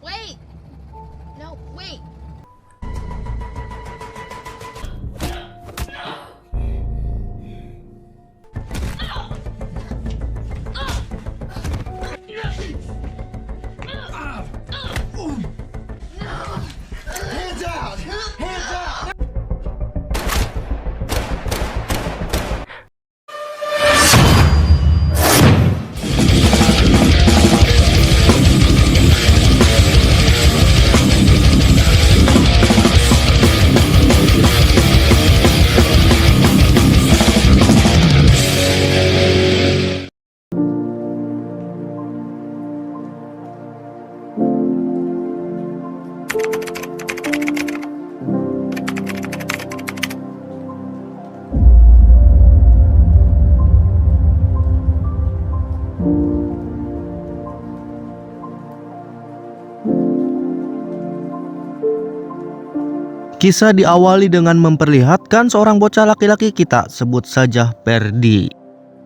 Wait! No, wait! Hands out! Hands out! Kisah diawali dengan memperlihatkan seorang bocah laki-laki, kita sebut saja Ferdi,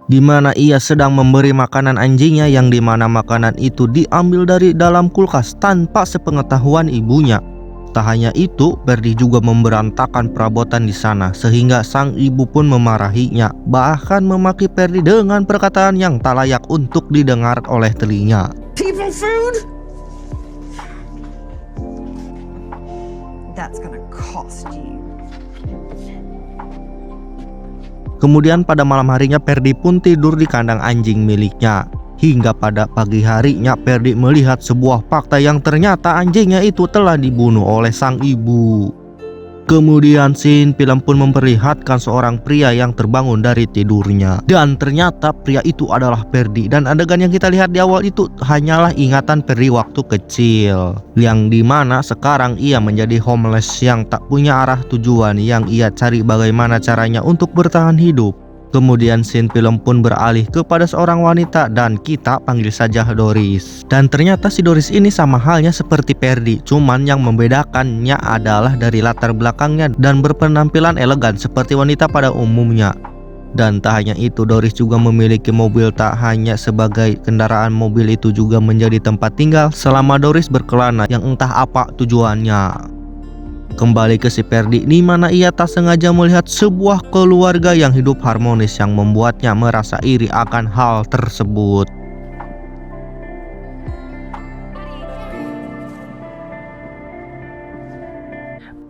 di mana ia sedang memberi makanan anjingnya, yang dimana makanan itu diambil dari dalam kulkas tanpa sepengetahuan ibunya. Tak hanya itu, Ferdi juga memberantakan perabotan di sana sehingga sang ibu pun memarahinya, bahkan memaki Ferdi dengan perkataan yang tak layak untuk didengar oleh telinga. People food? That's gonna cost you. Kemudian pada malam harinya Ferdi pun tidur di kandang anjing miliknya. Hingga pada pagi harinya Ferdi melihat sebuah fakta yang ternyata anjingnya itu telah dibunuh oleh sang ibu. Kemudian scene film pun memperlihatkan seorang pria yang terbangun dari tidurnya, dan ternyata pria itu adalah Ferdi. Dan adegan yang kita lihat di awal itu hanyalah ingatan Ferdi waktu kecil, yang dimana sekarang ia menjadi homeless yang tak punya arah tujuan, yang ia cari bagaimana caranya untuk bertahan hidup. Kemudian scene film pun beralih kepada seorang wanita, dan kita panggil saja Doris. Dan ternyata si Doris ini sama halnya seperti Ferdi, cuman yang membedakannya adalah dari latar belakangnya dan berpenampilan elegan seperti wanita pada umumnya. Dan tak hanya itu, Doris juga memiliki mobil. Tak hanya sebagai kendaraan, mobil itu juga menjadi tempat tinggal selama Doris berkelana, yang entah apa tujuannya. Kembali ke si Ferdi, di mana ia tak sengaja melihat sebuah keluarga yang hidup harmonis, yang membuatnya merasa iri akan hal tersebut.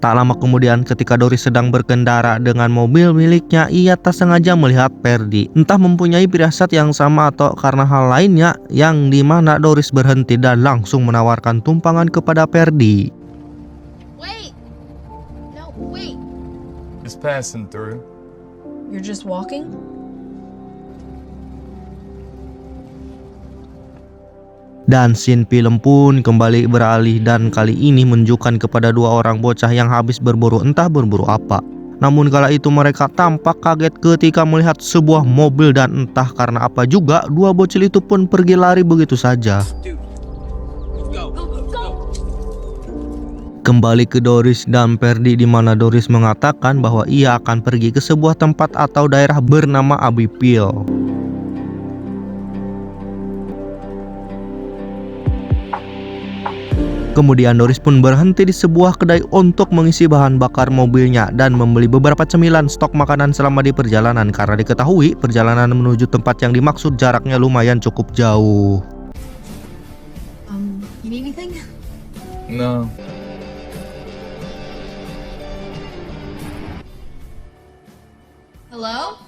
Tak lama kemudian, ketika Doris sedang berkendara dengan mobil miliknya, ia tak sengaja melihat Ferdi. Entah mempunyai firasat yang sama atau karena hal lainnya, yang dimana Doris berhenti dan langsung menawarkan tumpangan kepada Ferdi. Wait! No, wait! Just passing through. You're just walking? Dan scene film pun kembali beralih, dan kali ini menunjukkan kepada dua orang bocah yang habis berburu, entah berburu apa. Namun kala itu mereka tampak kaget ketika melihat sebuah mobil, dan entah karena apa juga dua bocil itu pun pergi lari begitu saja. Kembali ke Doris dan Ferdi, di mana Doris mengatakan bahwa ia akan pergi ke sebuah tempat atau daerah bernama Abbeyfield. Kemudian Doris pun berhenti di sebuah kedai untuk mengisi bahan bakar mobilnya dan membeli beberapa cemilan stok makanan selama di perjalanan, karena diketahui perjalanan menuju tempat yang dimaksud jaraknya lumayan cukup jauh. You need anything? No. Hello?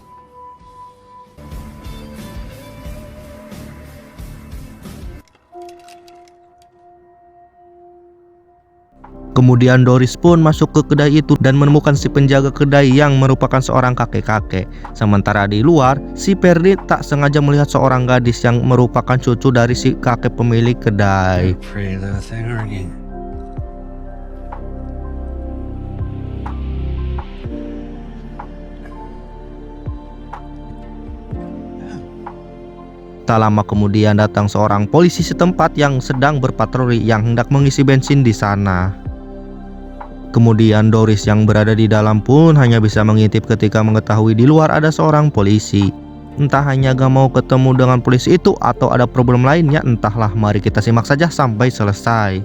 Kemudian Doris pun masuk ke kedai itu dan menemukan si penjaga kedai yang merupakan seorang kakek-kakek. Sementara di luar, si Ferdi tak sengaja melihat seorang gadis yang merupakan cucu dari si kakek pemilik kedai. Pretty little thing, aren't you? Tak lama kemudian datang seorang polisi setempat yang sedang berpatroli yang hendak mengisi bensin di sana. Kemudian Doris yang berada di dalam pun hanya bisa mengintip ketika mengetahui di luar ada seorang polisi. Entah hanya gak mau ketemu dengan polisi itu atau ada problem lainnya, entahlah. Mari kita simak saja sampai selesai.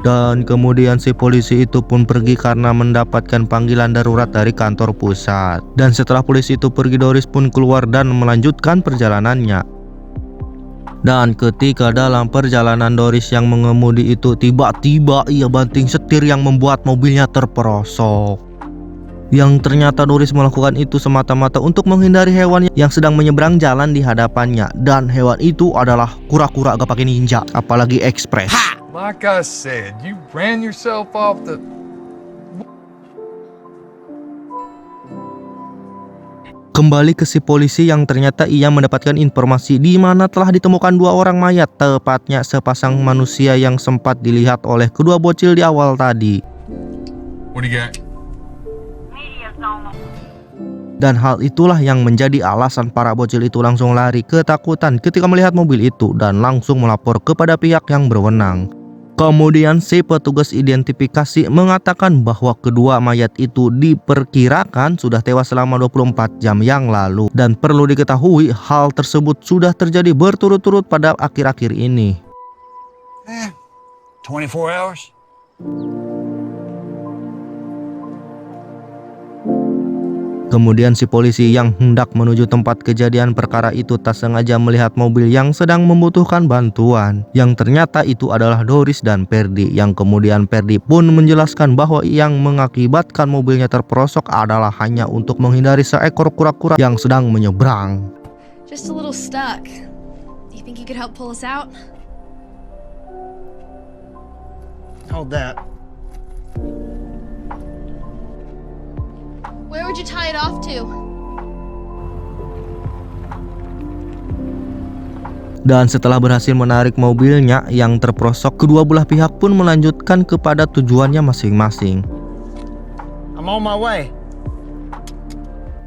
Dan kemudian si polisi itu pun pergi karena mendapatkan panggilan darurat dari kantor pusat. Dan setelah polisi itu pergi, Doris pun keluar dan melanjutkan perjalanannya. Dan ketika dalam perjalanan Doris yang mengemudi itu, tiba-tiba ia banting setir yang membuat mobilnya terperosok. Yang ternyata Doris melakukan itu semata-mata untuk menghindari hewan yang sedang menyeberang jalan di hadapannya. Dan hewan itu adalah kura-kura agak pakai ninja, apalagi ekspres. Like I said, you ran yourself off the... Kembali ke si polisi yang ternyata ia mendapatkan informasi di mana telah ditemukan 2 orang mayat, tepatnya sepasang manusia yang sempat dilihat oleh kedua bocil di awal tadi. What do you got? Dan hal itulah yang menjadi alasan para bocil itu langsung lari ketakutan ketika melihat mobil itu dan langsung melapor kepada pihak yang berwenang. Kemudian si petugas identifikasi mengatakan bahwa kedua mayat itu diperkirakan sudah tewas selama 24 jam yang lalu. Dan perlu diketahui hal tersebut sudah terjadi berturut-turut pada akhir-akhir ini. 24 hours? Kemudian si polisi yang hendak menuju tempat kejadian perkara itu tak sengaja melihat mobil yang sedang membutuhkan bantuan. Yang ternyata itu adalah Doris dan Ferdi. Yang kemudian Ferdi pun menjelaskan bahwa yang mengakibatkan mobilnya terperosok adalah hanya untuk menghindari seekor kura-kura yang sedang menyeberang. Just a little stuck. Do you think you could help pull us out? Hold that. Where would you tie it off to? Dan setelah berhasil menarik mobilnya yang terperosok, kedua belah pihak pun melanjutkan kepada tujuannya masing-masing. I'm on my way.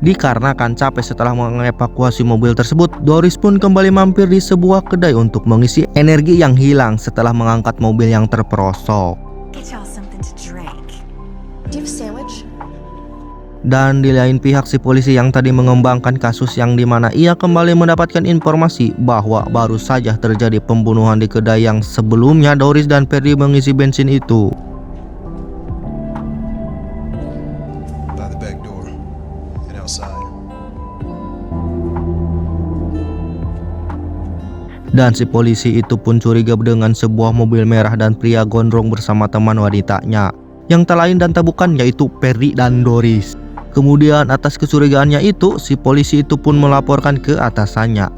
Dikarenakan capek setelah mengevakuasi mobil tersebut, Doris pun kembali mampir di sebuah kedai untuk mengisi energi yang hilang setelah mengangkat mobil yang terperosok. Get y'all something to drink. Do you have a sandwich? Dan di lain pihak si polisi yang tadi mengembangkan kasus yang dimana ia kembali mendapatkan informasi bahwa baru saja terjadi pembunuhan di kedai yang sebelumnya Doris dan Ferdi mengisi bensin itu. By the back door and outside. Dan si polisi itu pun curiga dengan sebuah mobil merah dan pria gondrong bersama teman wanitanya, yang tak lain dan tak bukan yaitu Ferdi dan Doris. Kemudian atas kecurigaannya itu, si polisi itu pun melaporkan ke atasannya.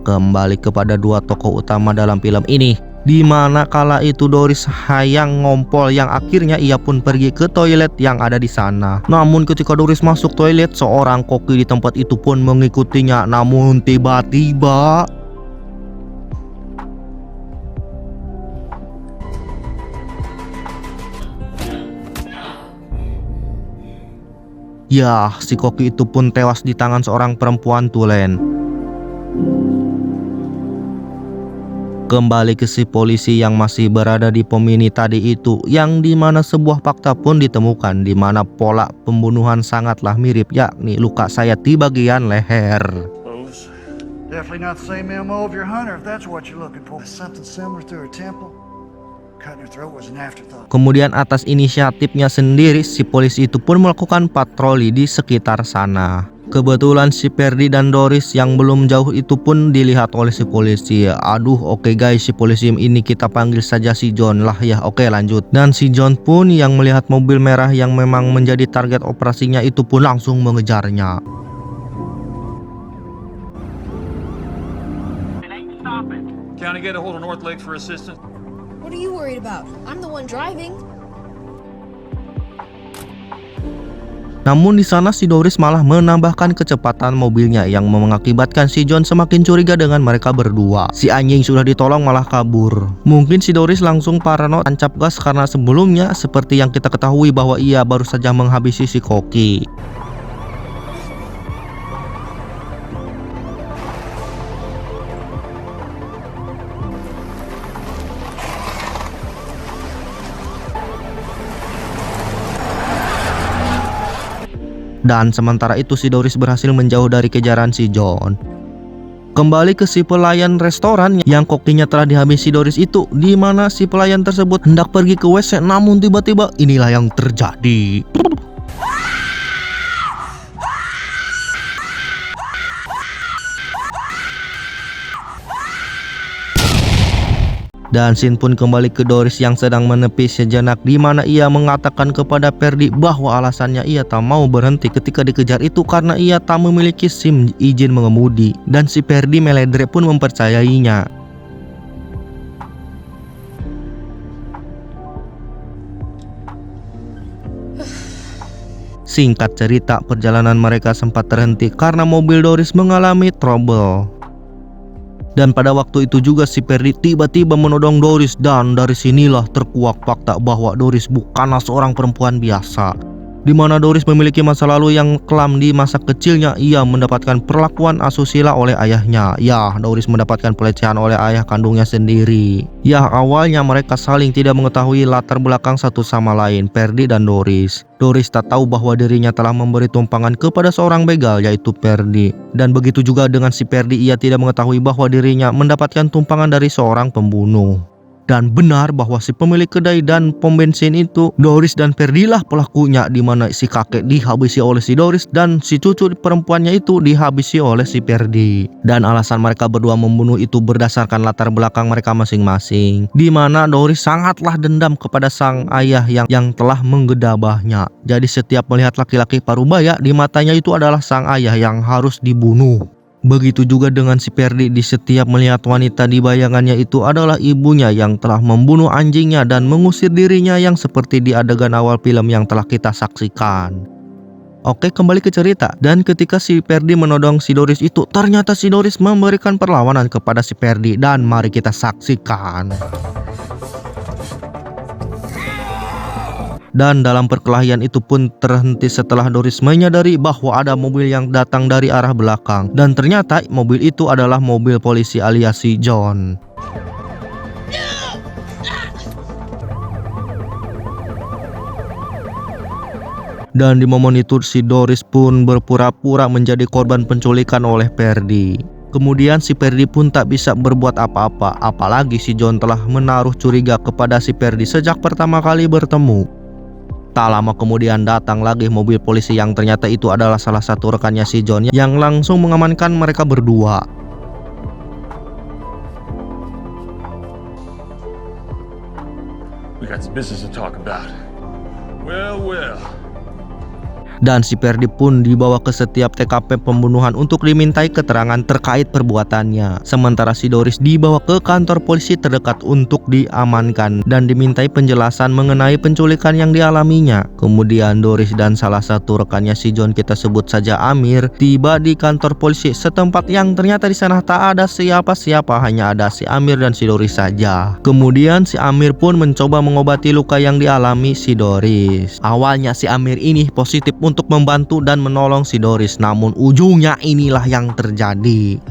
Kembali kepada 2 tokoh utama dalam film ini, di mana kala itu Doris hayang ngompol yang akhirnya ia pun pergi ke toilet yang ada di sana. Namun ketika Doris masuk toilet, seorang koki di tempat itu pun mengikutinya. Namun tiba-tiba ya, si koki itu pun tewas di tangan seorang perempuan tulen. Kembali ke si polisi yang masih berada di pom mini tadi itu, yang dimana sebuah fakta pun ditemukan, dimana pola pembunuhan sangatlah mirip, yakni luka sayat di bagian leher. Definitely not the same MO of your hunter if that's what you're looking for. Something similar through her temple. Cutting her throat was an afterthought. Kemudian atas inisiatifnya sendiri, si polisi itu pun melakukan patroli di sekitar sana. Kebetulan si Ferdi dan Doris yang belum jauh itu pun dilihat oleh si polisi. Aduh, oke guys, si polisi ini kita panggil saja si John lah ya. Oke, lanjut. Dan si John pun yang melihat mobil merah yang memang menjadi target operasinya itu pun langsung mengejarnya. Can I get a hold of North Lakes for assistance? What are you worried about? I'm the one driving. Namun di sana si Doris malah menambahkan kecepatan mobilnya yang mengakibatkan si John semakin curiga dengan mereka berdua. Si anjing sudah ditolong malah kabur. Mungkin si Doris langsung parano tancap gas karena sebelumnya seperti yang kita ketahui bahwa ia baru saja menghabisi si koki. Dan sementara itu si Doris berhasil menjauh dari kejaran si John. Kembali ke si pelayan restoran yang kokinya telah dihabisi Doris itu, di mana si pelayan tersebut hendak pergi ke WC, namun tiba-tiba inilah yang terjadi. Dan scene pun kembali ke Doris yang sedang menepi sejenak, di mana ia mengatakan kepada Ferdi bahwa alasannya ia tak mau berhenti ketika dikejar itu karena ia tak memiliki SIM izin mengemudi, dan si Ferdi meledre pun mempercayainya. Singkat cerita, perjalanan mereka sempat terhenti karena mobil Doris mengalami trouble. Dan pada waktu itu juga si Ferdi tiba-tiba menodong Doris, dan dari sinilah terkuak fakta bahwa Doris bukanlah seorang perempuan biasa. Di mana Doris memiliki masa lalu yang kelam. Di masa kecilnya ia mendapatkan perlakuan asusila oleh ayahnya. Ya, Doris mendapatkan pelecehan oleh ayah kandungnya sendiri. Ya, awalnya mereka saling tidak mengetahui latar belakang satu sama lain, Ferdi dan Doris. Doris tak tahu bahwa dirinya telah memberi tumpangan kepada seorang begal, yaitu Ferdi. Dan begitu juga dengan si Ferdi, ia tidak mengetahui bahwa dirinya mendapatkan tumpangan dari seorang pembunuh. Dan benar bahwa si pemilik kedai dan pom bensin itu Doris dan Ferdi lah pelakunya, di mana si kakek dihabisi oleh si Doris dan si cucu perempuannya itu dihabisi oleh si Ferdi. Dan alasan mereka berdua membunuh itu berdasarkan latar belakang mereka masing-masing, di mana Doris sangatlah dendam kepada sang ayah yang telah menggedabahnya. Jadi setiap melihat laki-laki parubaya, di matanya itu adalah sang ayah yang harus dibunuh. Begitu juga dengan si Ferdi, di setiap melihat wanita di bayangannya itu adalah ibunya yang telah membunuh anjingnya dan mengusir dirinya, yang seperti di adegan awal film yang telah kita saksikan. Oke, kembali ke cerita. Dan ketika si Ferdi menodong si Doris itu, ternyata si Doris memberikan perlawanan kepada si Ferdi, dan mari kita saksikan. Dan dalam perkelahian itu pun terhenti setelah Doris menyadari bahwa ada mobil yang datang dari arah belakang. Dan ternyata mobil itu adalah mobil polisi alias si John. Dan di momen itu si Doris pun berpura-pura menjadi korban penculikan oleh Ferdi. Kemudian si Ferdi pun tak bisa berbuat apa-apa, apalagi si John telah menaruh curiga kepada si Ferdi sejak pertama kali bertemu. Tak lama kemudian datang lagi mobil polisi yang ternyata itu adalah salah satu rekannya si John yang langsung mengamankan mereka berdua. We got some business to talk about. Well. Dan si Ferdi pun dibawa ke setiap TKP pembunuhan untuk dimintai keterangan terkait perbuatannya. Sementara si Doris dibawa ke kantor polisi terdekat untuk diamankan dan dimintai penjelasan mengenai penculikan yang dialaminya. Kemudian Doris dan salah satu rekannya si John, kita sebut saja Amir, tiba di kantor polisi setempat yang ternyata di sana tak ada siapa-siapa, hanya ada si Amir dan si Doris saja. Kemudian si Amir pun mencoba mengobati luka yang dialami si Doris. Awalnya si Amir ini positif untuk membantu dan menolong si Doris, namun ujungnya inilah yang terjadi.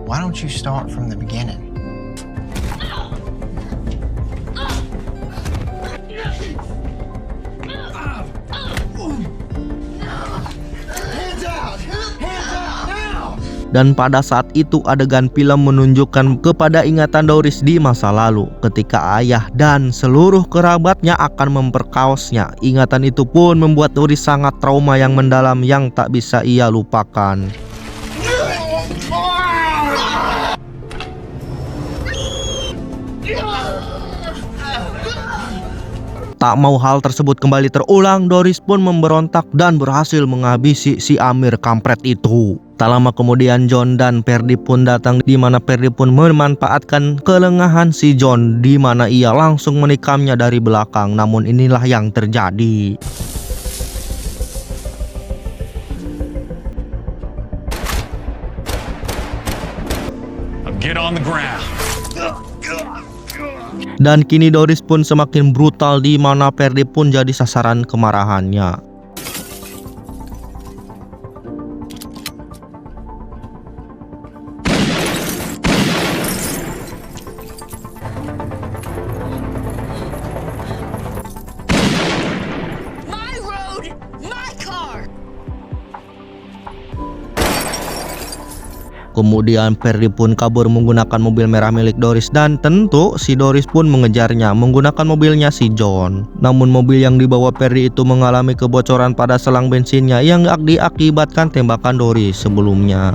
Why don't you start from the beginning? Dan pada saat itu adegan film menunjukkan kepada ingatan Doris di masa lalu ketika ayah dan seluruh kerabatnya akan memperkaosnya. Ingatan itu pun membuat Doris sangat trauma yang mendalam yang tak bisa ia lupakan. Tak mau hal tersebut kembali terulang, Doris pun memberontak dan berhasil menghabisi si Amir kampret itu. Tak lama kemudian John dan Ferdi pun datang, di mana Ferdi pun memanfaatkan kelengahan si John, di mana ia langsung menikamnya dari belakang. Namun inilah yang terjadi. Get on the ground. Dan kini Doris pun semakin brutal, di mana Ferdi pun jadi sasaran kemarahannya. My road, my Kemudian Ferdi pun kabur menggunakan mobil merah milik Doris dan tentu si Doris pun mengejarnya menggunakan mobilnya si John. Namun mobil yang dibawa Ferdi itu mengalami kebocoran pada selang bensinnya yang diakibatkan tembakan Doris sebelumnya.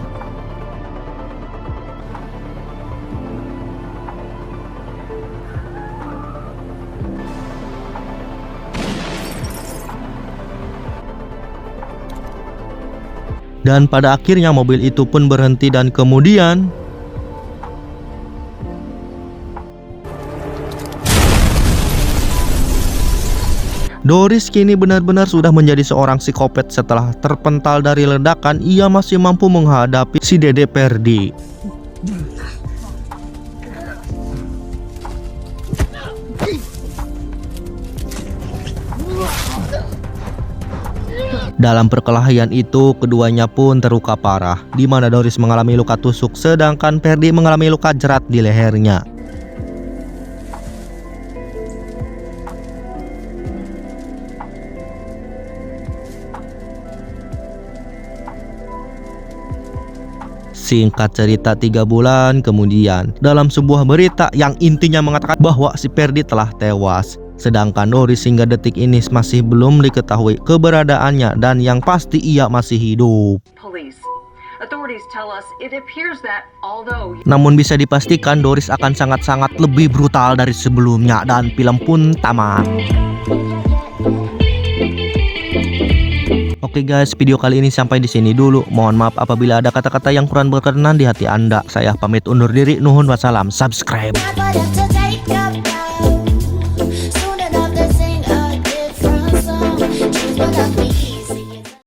Dan pada akhirnya mobil itu pun berhenti dan kemudian Doris kini benar-benar sudah menjadi seorang psikopat. Setelah terpental dari ledakan, ia masih mampu menghadapi si Dede Ferdi. Dalam perkelahian itu, keduanya pun terluka parah, di mana Doris mengalami luka tusuk, sedangkan Ferdi mengalami luka jerat di lehernya. Singkat cerita 3 bulan kemudian, dalam sebuah berita yang intinya mengatakan bahwa si Ferdi telah tewas. Sedangkan Doris hingga detik ini masih belum diketahui keberadaannya dan yang pasti ia masih hidup. Namun bisa dipastikan Doris akan sangat-sangat lebih brutal dari sebelumnya dan film pun tamat. Oke guys, video kali ini sampai di sini dulu. Mohon maaf apabila ada kata-kata yang kurang berkenan di hati Anda. Saya pamit undur diri. Nuhun wassalam. Subscribe. Choose what I